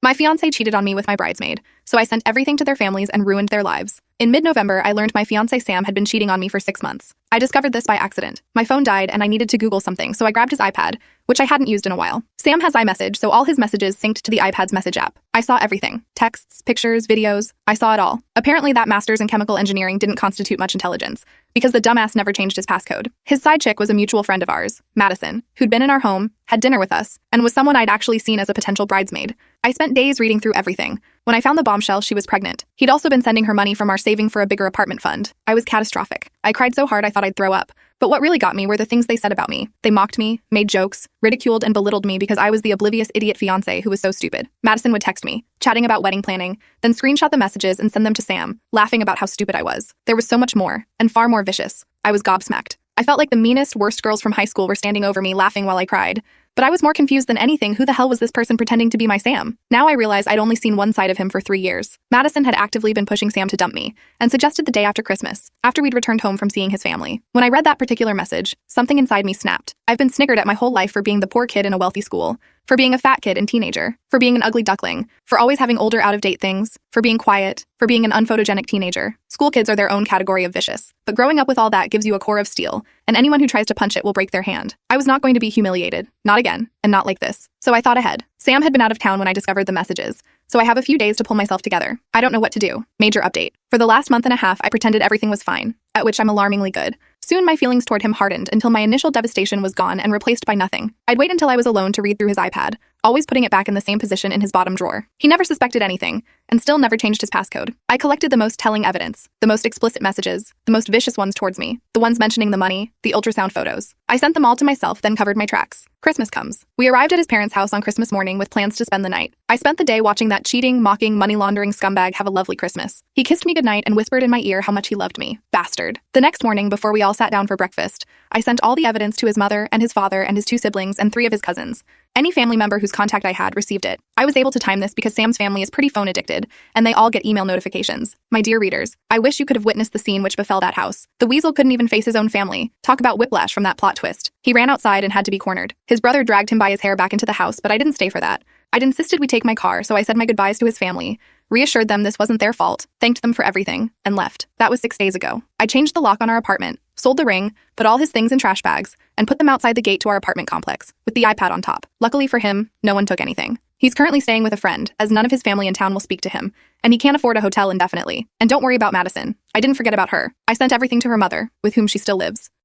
My fiancé cheated on me with my bridesmaid, so I sent everything to their families and ruined their lives. In mid-November, I learned my fiancé Sam had been cheating on me for 6 months. I discovered this by accident. My phone died and I needed to Google something, so I grabbed his iPad, which I hadn't used in a while. Sam has iMessage, so all his messages synced to the iPad's message app. I saw everything. Texts, pictures, videos. I saw it all. Apparently that master's in chemical engineering didn't constitute much intelligence, because the dumbass never changed his passcode. His side chick was a mutual friend of ours, Madison, who'd been in our home, had dinner with us, and was someone I'd actually seen as a potential bridesmaid. I spent days reading through everything. When I found the bombshell, she was pregnant. He'd also been sending her money from our saving for a bigger apartment fund. I was catastrophic. I cried so hard I thought I'd throw up. But what really got me were the things they said about me. They mocked me, made jokes, ridiculed and belittled me because I was the oblivious idiot fiancé who was so stupid. Madison would text me, chatting about wedding planning, then screenshot the messages and send them to Sam, laughing about how stupid I was. There was so much more, and far more vicious. I was gobsmacked. I felt like the meanest, worst girls from high school were standing over me laughing while I cried. But I was more confused than anything. Who the hell was this person pretending to be my Sam? Now I realize I'd only seen one side of him for 3 years. Madison had actively been pushing Sam to dump me, and suggested the day after Christmas, after we'd returned home from seeing his family. When I read that particular message, something inside me snapped. I've been snickered at my whole life for being the poor kid in a wealthy school, for being a fat kid and teenager, for being an ugly duckling, for always having older out-of-date things, for being quiet, for being an unphotogenic teenager. School kids are their own category of vicious. But growing up with all that gives you a core of steel, and anyone who tries to punch it will break their hand. I was not going to be humiliated. Not again, and not like this. So I thought ahead. Sam had been out of town when I discovered the messages, so I have a few days to pull myself together. I don't know what to do. Major update. For the last month and a half, I pretended everything was fine, at which I'm alarmingly good. Soon my feelings toward him hardened until my initial devastation was gone and replaced by nothing. I'd wait until I was alone to read through his iPad, always putting it back in the same position in his bottom drawer. He never suspected anything, and still never changed his passcode. I collected the most telling evidence, the most explicit messages, the most vicious ones towards me, the ones mentioning the money, the ultrasound photos. I sent them all to myself, then covered my tracks. Christmas comes. We arrived at his parents' house on Christmas morning with plans to spend the night. I spent the day watching that cheating, mocking, money-laundering scumbag have a lovely Christmas. He kissed me goodnight and whispered in my ear how much he loved me. Bastard. The next morning, before we all sat down for breakfast, I sent all the evidence to his mother and his father and his 2 siblings and 3 of his cousins. Any family member whose contact I had received it. I was able to time this because Sam's family is pretty phone addicted, and they all get email notifications. My dear readers, I wish you could have witnessed the scene which befell that house. The weasel couldn't even face his own family. Talk about whiplash from that plot twist. He ran outside and had to be cornered. His brother dragged him by his hair back into the house, but I didn't stay for that. I'd insisted we take my car, so I said my goodbyes to his family, reassured them this wasn't their fault, thanked them for everything, and left. That was 6 days ago. I changed the lock on our apartment, sold the ring, put all his things in trash bags, and put them outside the gate to our apartment complex, with the iPad on top. Luckily for him, no one took anything. He's currently staying with a friend, as none of his family in town will speak to him, and he can't afford a hotel indefinitely. And don't worry about Madison. I didn't forget about her. I sent everything to her mother, with whom she still lives.